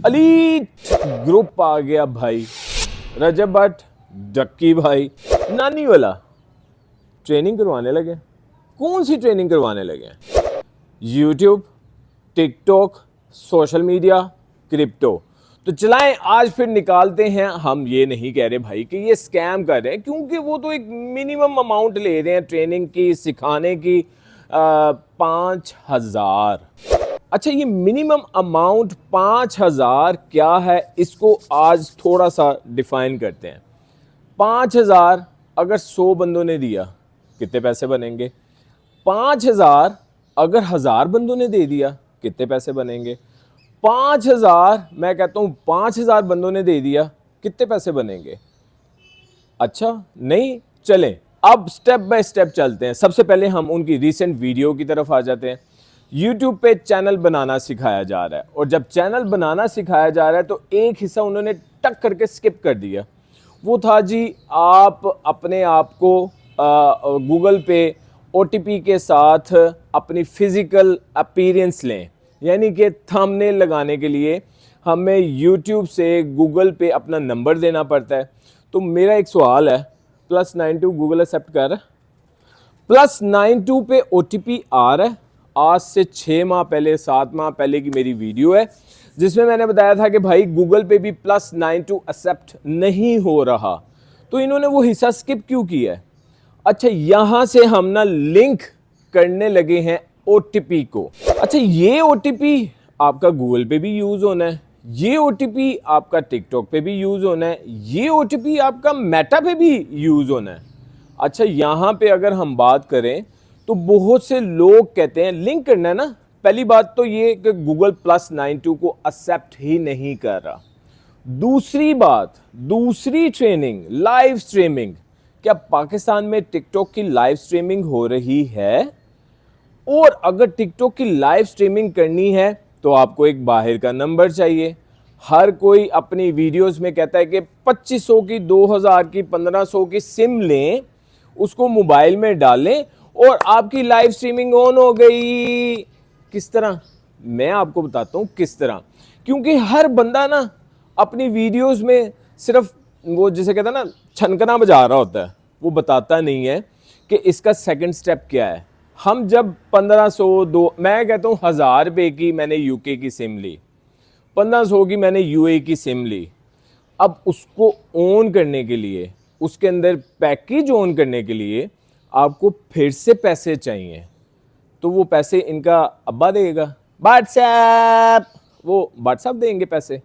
Elite group आ गया भाई। रजब Bhatt, Ducky भाई, नानी वाला ट्रेनिंग करवाने लगे। कौन सी ट्रेनिंग करवाने लगे? YouTube, TikTok, social media, crypto. तो चलाएं आज फिर निकालते हैं। हम ये नहीं कह रहे भाई कि ये स्कैम कर रहे हैं, क्योंकि वो तो एक मिनिमम अमाउंट ले रहे हैं ट्रेनिंग की, सिखाने की 5,000। अच्छा, ये मिनिमम अमाउंट 5,000 क्या है, इसको आज थोड़ा सा डिफाइन करते हैं। 5,000 अगर 100 बंदों ने दिया, कितने पैसे बनेंगे? 5,000 अगर 1,000 बंदों ने दे दिया, कितने पैसे बनेंगे? 5,000 मैं कहता हूं 5,000 बंदों ने दे दिया, कितने पैसे बनेंगे? अच्छा नहीं, चलें अब स्टेप बाय स्टेप चलते हैं। सबसे पहले हम उनकी रीसेंट वीडियो की तरफ आ जाते हैं। यूट्यूब पे चैनल बनाना सिखाया जा रहा है, और जब चैनल बनाना सिखाया जा रहा है तो एक हिस्सा उन्होंने टक करके स्किप कर दिया। वो था जी, आप अपने आप को गूगल पे ओटीपी के साथ अपनी फिजिकल अपीयरेंस लें, यानी कि थंबनेल लगाने के लिए हमें यूट्यूब से गूगल पे अपना नंबर देना पड़ता है। तो मेरा एक सवाल है, +92 गूगल एक्सेप्ट कर रहा है? +92 पे ओटीपी आ रहा है। आज से 6 माह पहले, 7 माह पहले की मेरी वीडियो है जिसमें मैंने बताया था कि भाई गूगल पे भी +92 एक्सेप्ट नहीं हो रहा। तो इन्होंने वो हिस्सा स्किप क्यों किया है? अच्छा, यहां से हम ना लिंक करने लगे हैं ओटीपी को। अच्छा, ये ओटीपी आपका गूगल पे भी यूज होना है, ये ओटीपी आपका टिकटॉक पे भी यूज होना है, ये ओटीपी आपका मेटा पे भी यूज होना है। अच्छा, यहां पे अगर हम बात करें तो बहुत से लोग कहते हैं लिंक करना है ना। पहली बात तो ये कि गूगल +92 को एक्सेप्ट ही नहीं कर रहा। दूसरी बात, दूसरी ट्रेनिंग, लाइव स्ट्रीमिंग। क्या पाकिस्तान में टिकटॉक की लाइव स्ट्रीमिंग हो रही है? और अगर टिकटॉक की लाइव स्ट्रीमिंग करनी है तो आपको एक बाहर का नंबर चाहिए। हर कोई अपनी वीडियोस में कहता है कि 2,500 की, 2,000 की, 1,500 की सिम लें, उसको मोबाइल में डालें और आपकी लाइव स्ट्रीमिंग ऑन हो गई। किस तरह? मैं आपको बताता हूं किस तरह। क्योंकि हर बंदा ना अपनी वीडियोस में सिर्फ वो जिसे कहता है ना छनकना बजा रहा होता है, वो बताता नहीं है कि इसका सेकंड स्टेप क्या है। हम जब 1,500, मैं कहता हूं 1,000 रुपए की मैंने यूके की सिम ली, 1,500 की मैंने यूए की सिम ली। अब उसको ऑन करने के लिए, उसके अंदर पैकेज ऑन करने के लिए आपको फिर से पैसे चाहिए। तो वो पैसे इनका अब्बा देगा, व्हाट्सएप, वो व्हाट्सएप देंगे पैसे।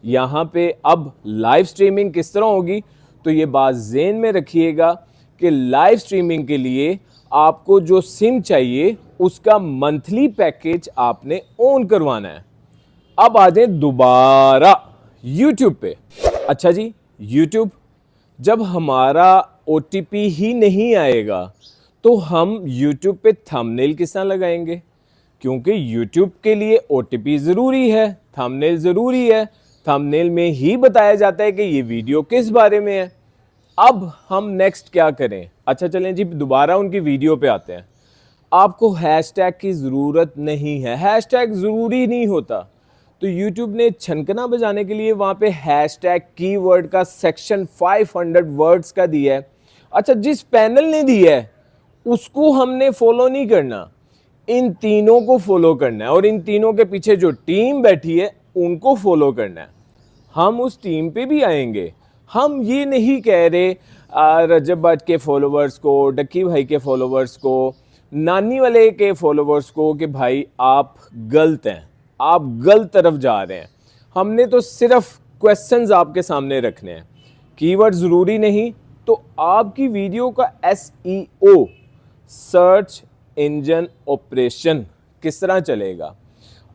यहाँ पे अब लाइव स्ट्रीमिंग किस तरह होगी? तो ये बात ज़हन में रखिएगा कि लाइव स्ट्रीमिंग के लिए आपको जो सिम चाहिए उसका मंथली पैकेज आपने ऑन करवाना है। अब आ जाए दोबारा यूट्यूब पे। अच्छा जी, यूट्यूब जब हमारा ओटीपी ही नहीं आएगा तो हम यूट्यूब पे थंबनेल किस तरह लगाएंगे? क्योंकि यूट्यूब के लिए ओटीपी ज़रूरी है, थंबनेल ज़रूरी है। थंबनेल में ही बताया जाता है कि ये वीडियो किस बारे में है। अब हम नेक्स्ट क्या करें? अच्छा चलें जी, दोबारा उनकी वीडियो पे आते हैं। आपको हैशटैग की ज़रूरत नहीं है, हैशटैग ज़रूरी नहीं होता। तो YouTube ने छनकना बजाने के लिए वहाँ पे हैशटैग कीवर्ड का सेक्शन 500 वर्ड्स का दिया है। अच्छा, जिस पैनल ने दिया है उसको हमने फॉलो नहीं करना, इन तीनों को फॉलो करना है, और इन तीनों के पीछे जो टीम बैठी है उनको फॉलो करना है। हम उस टीम पे भी आएंगे। हम ये नहीं कह रहे रजब भट्ट के फॉलोवर्स को, डक्की भाई के फॉलोवर्स को, नानी वाले के फॉलोवर्स को कि भाई आप गलत हैं, आप गलत तरफ जा रहे हैं। हमने तो सिर्फ क्वेश्चंस आपके सामने रखने हैं, कीवर्ड ज़रूरी नहीं। तो आपकी वीडियो का SEO, सर्च इंजन ऑपरेशन, किस तरह चलेगा?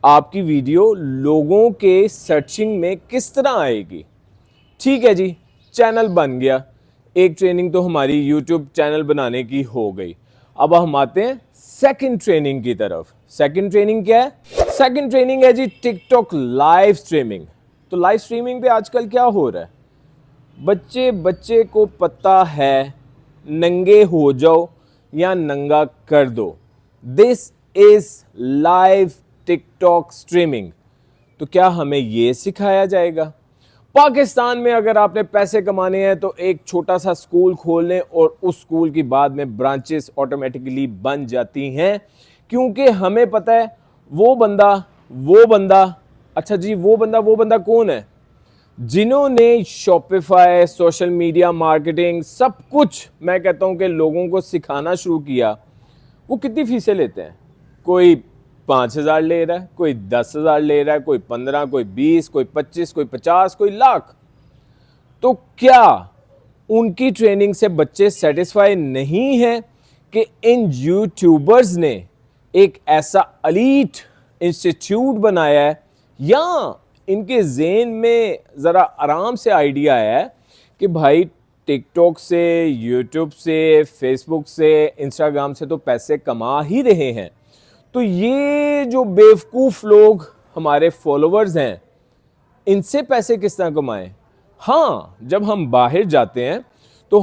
आपकी वीडियो लोगों के सर्चिंग में किस तरह आएगी? ठीक है जी, चैनल बन गया। एक ट्रेनिंग तो हमारी यूट्यूब चैनल बनाने की हो गई। अब हम आते हैं सेकंड ट्रेनिंग की तरफ। सेकंड ट्रेनिंग क्या है? सेकंड ट्रेनिंग है जी टिकटॉक लाइव स्ट्रीमिंग। तो लाइव स्ट्रीमिंग पे आजकल क्या हो रहा है? बच्चे बच्चे को पता है, नंगे हो जाओ या नंगा कर दो, this is live TikTok streaming. तो क्या हमें ये सिखाया जाएगा? पाकिस्तान में अगर आपने पैसे कमाने हैं तो एक छोटा सा स्कूल खोल लें और उस स्कूल की बाद में ब्रांचेस ऑटोमेटिकली बन जाती हैं, क्योंकि हमें पता है वो बंदा अच्छा जी, वो बंदा कौन है? जिन्होंने शॉपिफाई, सोशल मीडिया मार्केटिंग, सब कुछ मैं कहता हूं कि लोगों को सिखाना शुरू किया। वो कितनी फीसें लेते हैं? कोई 5,000 ले रहा है, कोई 10,000 ले रहा है, कोई 15, कोई 20, कोई 25, कोई 50, कोई लाख। तो क्या उनकी ट्रेनिंग से बच्चे सेटिस्फाई नहीं हैं कि इन यूट्यूबर्स ने एक ऐसा एलीट इंस्टीट्यूट बनाया है, या इनके ज़हन में ज़रा आराम से आइडिया है कि भाई टिकटॉक से, यूट्यूब से, फेसबुक से, इंस्टाग्राम से तो पैसे कमा ही रहे हैं, तो ये जो बेवकूफ़ लोग हमारे फॉलोअर्स हैं, इनसे पैसे किस तरह कमाएं? हाँ, जब हम बाहर जाते हैं तो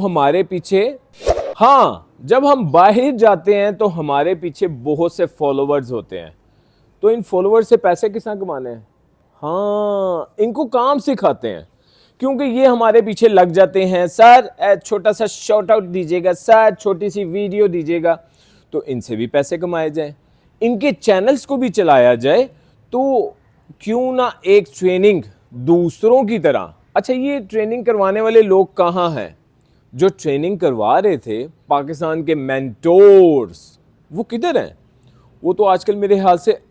हमारे पीछे बहुत से फॉलोअर्स होते हैं, तो इन फॉलोअर्स से पैसे किस तरह कमाने हैं? हाँ, इनको काम सिखाते हैं, क्योंकि ये हमारे पीछे लग जाते हैं। सर छोटा सा शॉर्ट आउट दीजिएगा, सर छोटी सी वीडियो दीजिएगा, तो इनसे भी पैसे कमाए जाएं, इनके चैनल्स को भी चलाया जाए। तो क्यों ना एक ट्रेनिंग दूसरों की तरह। अच्छा, ये ट्रेनिंग करवाने वाले लोग कहाँ हैं? जो ट्रेनिंग करवा रहे थे, पाकिस्तान के मेंटोर्स, वो किधर हैं? वो तो आजकल मेरे ख्याल से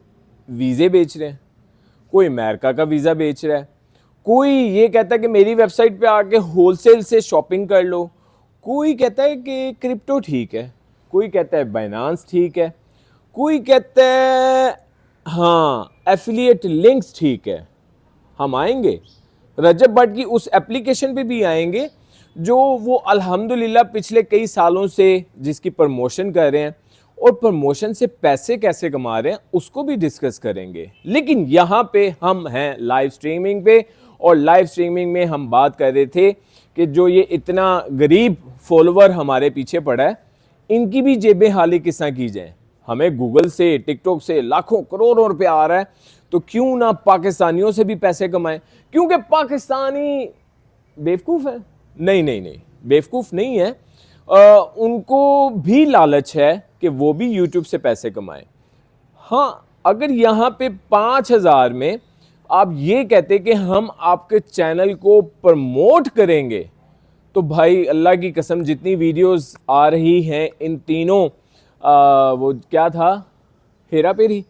वीज़े बेच रहे हैं। कोई अमेरिका का वीज़ा बेच रहा है, कोई ये कहता है कि मेरी वेबसाइट पे आके होलसेल से शॉपिंग कर लो, कोई कहता है कि क्रिप्टो ठीक है, कोई कहता है बाइनांस ठीक है, कोई कहता है हाँ एफिलिएट लिंक्स ठीक है। हम आएंगे रजब भट्ट की उस एप्लीकेशन पे भी आएंगे जो वो अल्हम्दुलिल्लाह पिछले कई सालों से जिसकी प्रमोशन कर रहे हैं, और प्रमोशन से पैसे कैसे कमा रहे हैं उसको भी डिस्कस करेंगे। लेकिन यहाँ पे हम हैं लाइव स्ट्रीमिंग पे, और लाइव स्ट्रीमिंग में हम बात कर रहे थे कि जो ये इतना गरीब फॉलोवर हमारे पीछे पड़ा है, इनकी भी जेबें हाली किस तरह की जाए। हमें गूगल से, टिकटॉक से लाखों करोड़ों रुपया आ रहा है, तो क्यों ना पाकिस्तानियों से भी पैसे कमाएं? क्योंकि पाकिस्तानी बेवकूफ़ है? नहीं, बेवकूफ़ नहीं है। उनको भी लालच है कि वो भी यूट्यूब से पैसे कमाएं। हाँ, अगर यहाँ पे 5,000 में आप ये कहते कि हम आपके चैनल को प्रमोट करेंगे, तो भाई अल्लाह की कसम जितनी वीडियोस आ रही हैं इन तीनों वो क्या था, हेरा फेरी,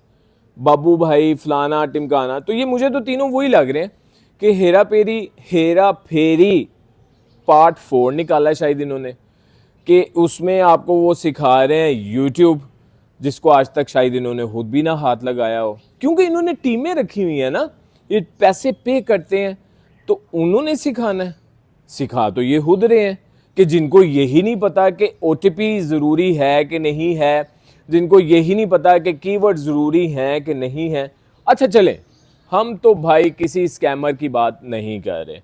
बाबू भाई, फलाना टिमकाना, तो ये मुझे तो तीनों वही लग रहे हैं कि हेरा फेरी पार्ट 4 निकाला शायद इन्होंने, कि उसमें आपको वो सिखा रहे हैं यूट्यूब, जिसको आज तक शायद इन्होंने खुद भी ना हाथ लगाया हो, क्योंकि इन्होंने टीमें रखी हुई है ना, ये पैसे पे करते हैं तो उन्होंने सिखाना है। सिखा तो ये खुद रहे हैं कि जिनको यही नहीं पता कि OTP ज़रूरी है कि नहीं है, जिनको यही नहीं पता कि कीवर्ड ज़रूरी हैं कि नहीं है। अच्छा चलें, हम तो भाई किसी स्कैमर की बात नहीं कर रहे,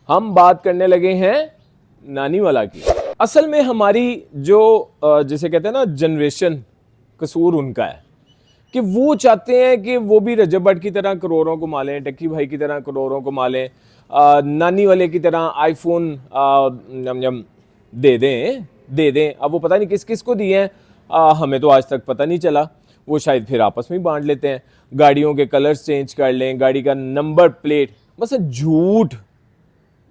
हम बात करने लगे हैं नानी वाला की। असल में हमारी जो जिसे कहते हैं ना जनरेशन, कसूर उनका है कि वो चाहते हैं कि वो भी रजब भट्ट की तरह करोड़ों को मालें, टक्की भाई की तरह करोड़ों को मालें, नानी वाले की तरह आईफोन दे दें। अब वो पता नहीं किस किस को दिए हैं, हमें तो आज तक पता नहीं चला, वो शायद फिर आपस में बांट लेते हैं। गाड़ियों के कलर्स चेंज कर लें, गाड़ी का नंबर प्लेट, बस झूठ।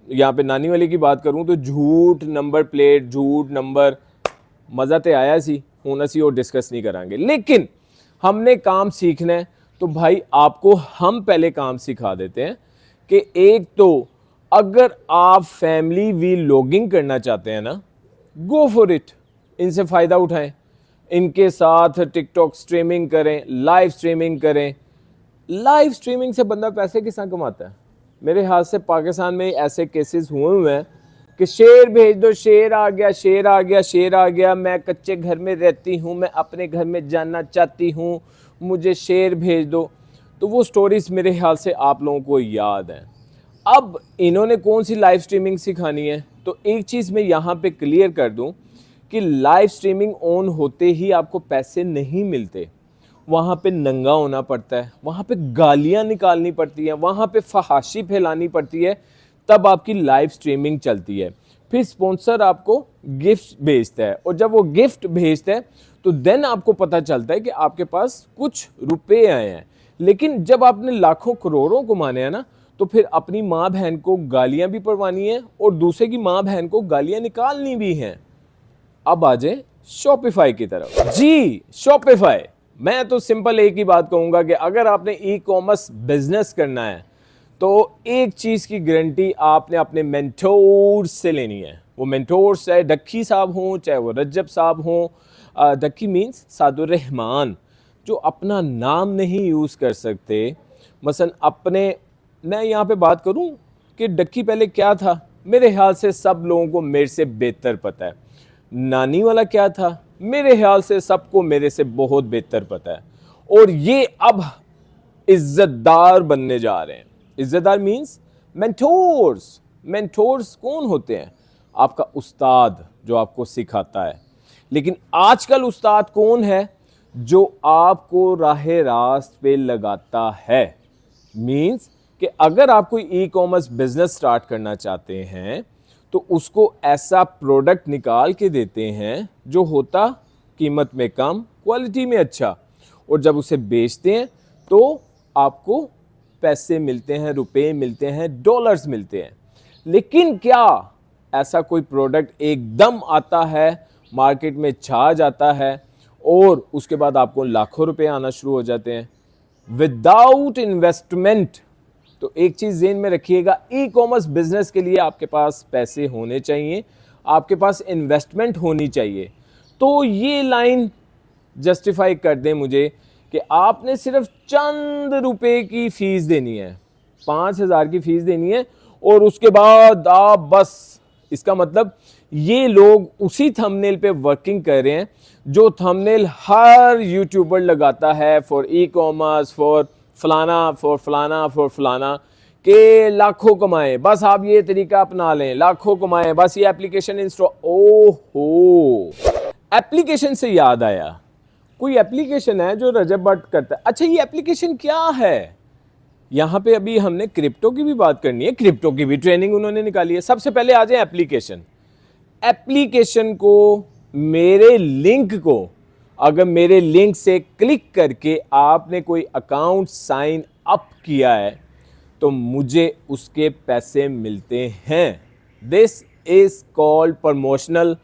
यहाँ पे नानी वाले की बात करूँ तो झूठ नंबर प्लेट, झूठ नंबर, मज़ा तो आया सी, हूँ असी और डिस्कस नहीं करांगे। लेकिन हमने काम सीखना है, तो भाई आपको हम पहले काम सिखा देते हैं कि एक तो अगर आप फैमिली व्लॉगिंग करना चाहते हैं ना, गो फॉर इट, इनसे फ़ायदा उठाएं, इनके साथ टिकटॉक स्ट्रीमिंग करें, लाइव स्ट्रीमिंग करें। लाइव स्ट्रीमिंग से बंदा पैसे किस तरह कमाता है? मेरे हाथ से पाकिस्तान में ऐसे केसेस हुए हैं कि शेर भेज दो, शेर आ गया, शेर आ गया, शेर आ गया, मैं कच्चे घर में रहती हूँ, मैं अपने घर में जाना चाहती हूँ, मुझे शेर भेज दो। तो वो स्टोरीज मेरे ख्याल से आप लोगों को याद हैं। अब इन्होंने कौन सी लाइव स्ट्रीमिंग सिखानी है, तो एक चीज़ मैं यहाँ पे क्लियर कर दूँ कि लाइव स्ट्रीमिंग ऑन होते ही आपको पैसे नहीं मिलते, वहाँ पे नंगा होना पड़ता है, वहाँ पे गालियाँ निकालनी पड़ती हैं, वहाँ पे फहाशी फैलानी पड़ती है, तब आपकी लाइव स्ट्रीमिंग चलती है। फिर स्पॉन्सर आपको गिफ्ट भेजता है, और जब वो गिफ्ट भेजता है तो देन आपको पता चलता है कि आपके पास कुछ रुपए आए हैं। लेकिन जब आपने लाखों करोड़ों कमाने हैं ना, तो फिर अपनी माँ बहन को गालियाँ भी पड़वानी है और दूसरे की माँ बहन को गालियाँ निकालनी भी हैं। अब आ जाए शॉपिफाई की तरफ। जी, शॉपिफाई। मैं तो सिंपल एक ही बात कहूँगा कि अगर आपने ई कॉमर्स बिजनेस करना है तो एक चीज़ की गारंटी आपने अपने मेंटोर्स से लेनी है। वो मेंटोर्स चाहे डक्की साहब हों, चाहे वो रज्जब साहब हों। डक्की मीन्स सादुर रहमान, जो अपना नाम नहीं यूज़ कर सकते। मसलन अपने, मैं यहाँ पे बात करूँ कि डक्की पहले क्या था, मेरे ख्याल से सब लोगों को मेरे से बेहतर पता है। नानी वाला क्या था, मेरे ख्याल से सबको मेरे से बहुत बेहतर पता है। और ये अब इज्जतदार बनने जा रहे हैं। इज्जतदार मीन्स मेंटोर्स। मेंटोर्स कौन होते हैं? आपका उस्ताद जो आपको सिखाता है। लेकिन आजकल उस्ताद कौन है? जो आपको राहे रास्त पे लगाता है। मीन्स कि अगर आप कोई ई कॉमर्स बिजनेस स्टार्ट करना चाहते हैं तो उसको ऐसा प्रोडक्ट निकाल के देते हैं जो होता कीमत में कम, क्वालिटी में अच्छा, और जब उसे बेचते हैं तो आपको पैसे मिलते हैं, रुपए मिलते हैं, डॉलर्स मिलते हैं। लेकिन क्या ऐसा कोई प्रोडक्ट एकदम आता है, मार्केट में छा जाता है और उसके बाद आपको लाखों रुपए आना शुरू हो जाते हैं विदाउट इन्वेस्टमेंट? तो एक चीज़ ज़हन में रखिएगा, ई कॉमर्स बिजनेस के लिए आपके पास पैसे होने चाहिए, आपके पास इन्वेस्टमेंट होनी चाहिए। तो ये लाइन जस्टिफाई कर दें मुझे कि आपने सिर्फ चंद रुपए की फीस देनी है, 5,000 की फीस देनी है, और उसके बाद आप बस, इसका मतलब ये लोग उसी थंबनेल पे वर्किंग कर रहे हैं जो थंबनेल हर यूट्यूबर लगाता है, फॉर ई कॉमर्स, फॉर फलाना, फॉर फलाना, फॉर फलाना, के लाखों कमाएं, बस आप ये तरीका अपना लें, लाखों कमाएं, बस ये एप्लीकेशन इंस्टॉल। ओहो, एप्लीकेशन से याद आया, कोई एप्लीकेशन है जो रजब भट्ट करता है। अच्छा, ये एप्लीकेशन क्या है? यहाँ पे अभी हमने क्रिप्टो की भी बात करनी है, क्रिप्टो की भी ट्रेनिंग उन्होंने निकाली है। सबसे पहले आ जाए एप्लीकेशन। एप्लीकेशन को, मेरे लिंक को, अगर मेरे लिंक से क्लिक करके आपने कोई अकाउंट साइन अप किया है तो मुझे उसके पैसे मिलते हैं। This is called promotional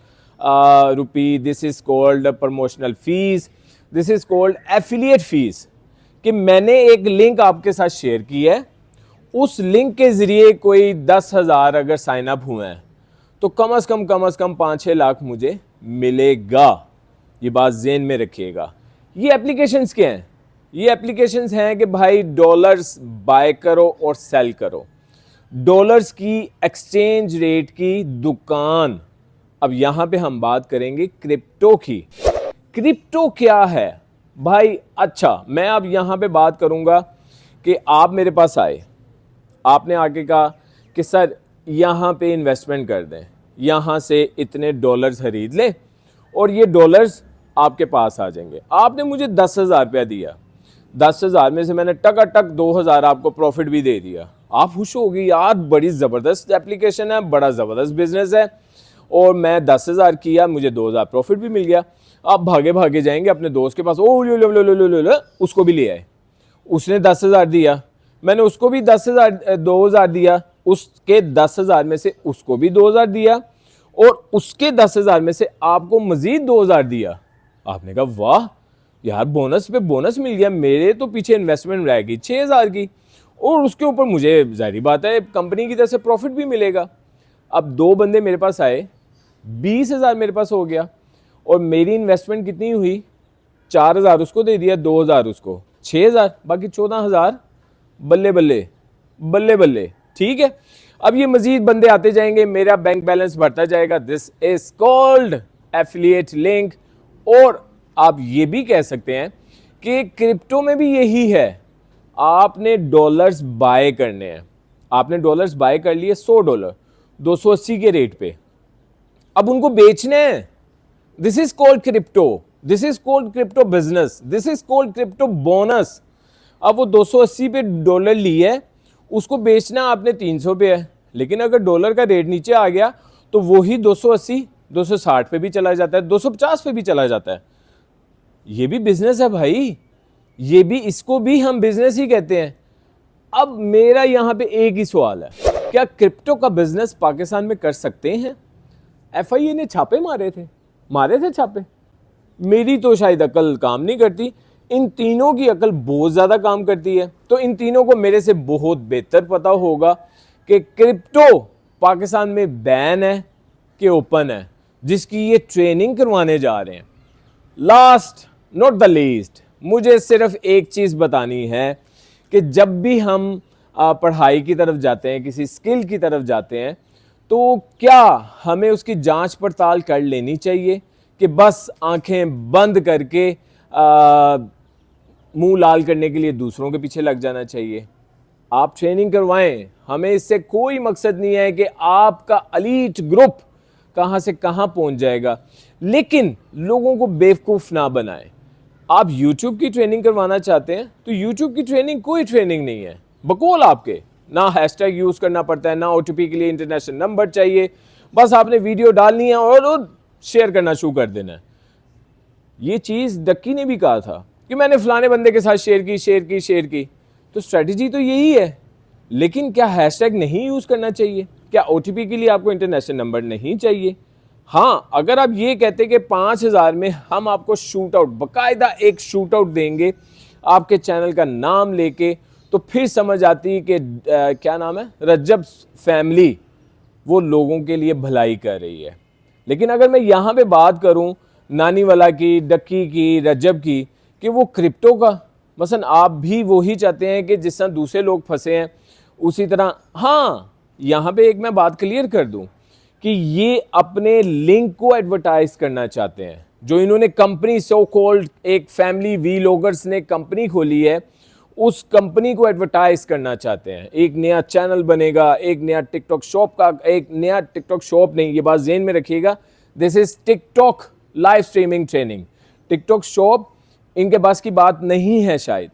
rupee, this is called promotional fees, this is called affiliate fees. कि मैंने एक लिंक आपके साथ शेयर की है, उस लिंक के जरिए कोई 10,000 अगर साइन अप हुए हैं तो कम से कम 5-6 लाख मुझे मिलेगा। ये बात ज़हन में रखिएगा। ये एप्लीकेशंस क्या हैं? ये एप्लीकेशंस हैं कि भाई डॉलर्स बाय करो और सेल करो, डॉलर्स की एक्सचेंज रेट की दुकान। अब यहाँ पे हम बात करेंगे क्रिप्टो की। क्रिप्टो क्या है भाई? अच्छा, मैं अब यहाँ पे बात करूँगा कि आप मेरे पास आए, आपने आके कहा कि सर यहाँ पे इन्वेस्टमेंट कर दें, यहाँ से इतने डॉलर्स खरीद लें और ये डॉलर्स आपके पास आ जाएंगे। आपने मुझे 10,000 रुपया दिया, 10,000 में से मैंने टक 2,000 आपको प्रॉफिट भी दे दिया। आप खुश हो गई, यार बड़ी ज़बरदस्त एप्लीकेशन है, बड़ा ज़बरदस्त बिजनेस है, और मैं 10,000 किया, मुझे 2,000 प्रॉफिट भी मिल गया। आप भागे भागे जाएंगे अपने दोस्त के पास, ओ लो, उसको भी ले आए। उसने 10,000 दिया, मैंने उसको भी 2,000 दिया, उसके 10,000 में से उसको भी 2,000 दिया, और उसके 10,000 में से आपको मजीद 2,000 दिया। आपने कहा वाह यार, बोनस पे बोनस मिल गया, मेरे तो पीछे इन्वेस्टमेंट रहेगी 6,000 की, और उसके ऊपर मुझे जाहिर बात है कंपनी की तरफ से प्रॉफिट भी मिलेगा। अब 2 बंदे मेरे पास आए, 20,000 मेरे पास हो गया, और मेरी इन्वेस्टमेंट कितनी हुई? 4,000 उसको दे दिया, 2,000 उसको, 6,000, बाकी 14,000। बल्ले बल्ले बल्ले बल्ले, ठीक है। अब ये मजीद बंदे आते जाएंगे, मेरा बैंक बैलेंस बढ़ता जाएगा। This is called affiliate link. और आप ये भी कह सकते हैं कि क्रिप्टो में भी यही है, आपने डॉलर्स बाय करने हैं। आपने डॉलर्स बाय कर लिए $100, 280 के रेट पे, अब उनको बेचने हैं। This is called crypto. This is called crypto business, this is called crypto bonus. अब वो 280 पे डॉलर लिए है, उसको बेचना आपने 300 पे है, लेकिन अगर डॉलर का रेट नीचे आ गया तो वो ही 280 260 पे भी चला जाता है, 250 पे भी चला जाता है। ये भी बिजनेस है भाई, ये भी, इसको भी हम बिजनेस ही कहते हैं। अब मेरा यहां पे एक ही सवाल है, क्या क्रिप्टो का बिजनेस पाकिस्तान में कर सकते हैं? एफआईए ने छापे मारे थे छापे। मेरी तो शायद अकल काम नहीं करती, इन तीनों की अकल बहुत ज़्यादा काम करती है। तो इन तीनों को मेरे से बहुत बेहतर पता होगा कि क्रिप्टो पाकिस्तान में बैन है कि ओपन है, जिसकी ये ट्रेनिंग करवाने जा रहे हैं। लास्ट नॉट द लीस्ट, मुझे सिर्फ एक चीज़ बतानी है कि जब भी हम पढ़ाई की तरफ जाते हैं, किसी स्किल की तरफ जाते हैं, तो क्या हमें उसकी जांच पड़ताल कर लेनी चाहिए कि बस आंखें बंद करके मुंह लाल करने के लिए दूसरों के पीछे लग जाना चाहिए? आप ट्रेनिंग करवाएं, हमें इससे कोई मकसद नहीं है कि आपका एलीट ग्रुप कहां से कहां पहुंच जाएगा, लेकिन लोगों को बेवकूफ़ ना बनाएं। आप YouTube की ट्रेनिंग करवाना चाहते हैं तो YouTube की ट्रेनिंग कोई ट्रेनिंग नहीं है, बकौल आपके। ना हैशटैग यूज़ करना पड़ता है, ना OTP के लिए इंटरनेशनल नंबर चाहिए, बस आपने वीडियो डालनी है और शेयर करना शुरू कर देना है। ये चीज़ डक्की ने भी कहा था कि मैंने फलाने बंदे के साथ शेयर की। तो स्ट्रेटजी तो यही है, लेकिन क्या हैशटैग नहीं यूज़ करना चाहिए? क्या OTP के लिए आपको इंटरनेशनल नंबर नहीं चाहिए? हाँ, अगर आप ये कहते कि 5000 में हम आपको शूट आउट, बाकायदा एक शूट आउट देंगे आपके चैनल का नाम लेके, तो फिर समझ आती कि क्या नाम है, रज्जब फैमिली वो लोगों के लिए भलाई कर रही है। लेकिन अगर मैं यहाँ पे बात करूँ नानी वाला की, डक्की की, रज्जब की, कि वो क्रिप्टो का, मसलन आप भी वही चाहते हैं कि जिस तरह दूसरे लोग फंसे हैं उसी तरह। हाँ, यहाँ पे एक मैं बात क्लियर कर दूँ कि ये अपने लिंक को एडवर्टाइज करना चाहते हैं। जो इन्होंने कंपनी सो कॉल्ड, एक फैमिली वीलॉगर्स ने कंपनी खोली है, उस कंपनी को एडवर्टाइज करना चाहते हैं। एक नया चैनल बनेगा, एक नया टिकटॉक शॉप का, एक नया टिकटॉक शॉप नहीं, ये बात ज़हन में रखिएगा, this is TikTok live streaming training. TikTok shop इनके पास की बात नहीं है शायद।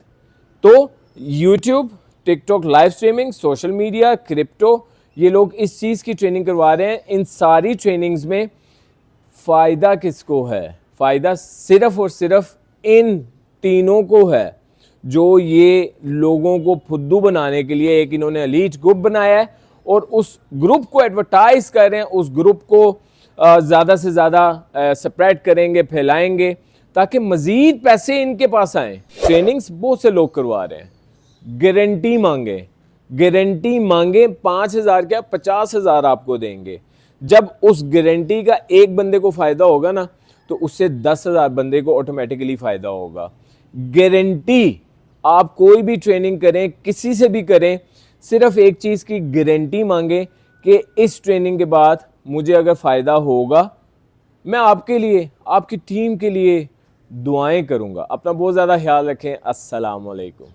तो YouTube, TikTok live streaming, social media, crypto, ये लोग इस चीज़ की ट्रेनिंग करवा रहे हैं। इन सारी ट्रेनिंग्स में फ़ायदा किसको है? फ़ायदा सिर्फ और सिर्फ इन तीनों को है, जो ये लोगों को फुद्दू बनाने के लिए एक इन्होंने एलीट ग्रुप बनाया है और उस ग्रुप को एडवर्टाइज कर रहे हैं, उस ग्रुप को ज़्यादा से ज़्यादा स्प्रेड करेंगे, फैलाएंगे, ताकि मज़ीद पैसे इनके पास आएँ। ट्रेनिंग्स बहुत से लोग करवा रहे हैं, गारंटी मांगे 5000 क्या 50,000 आपको देंगे। जब उस गारंटी का एक बंदे को फ़ायदा होगा ना, तो उससे 10,000 बंदे को ऑटोमेटिकली फ़ायदा होगा। गारंटी, आप कोई भी ट्रेनिंग करें, किसी से भी करें, सिर्फ एक चीज़ की गारंटी मांगे कि इस ट्रेनिंग के बाद मुझे अगर फ़ायदा होगा, मैं आपके लिए, आपकी टीम के लिए दुआएं करूँगा। अपना बहुत ज़्यादा ख्याल रखें। अस्सलाम वालेकुम।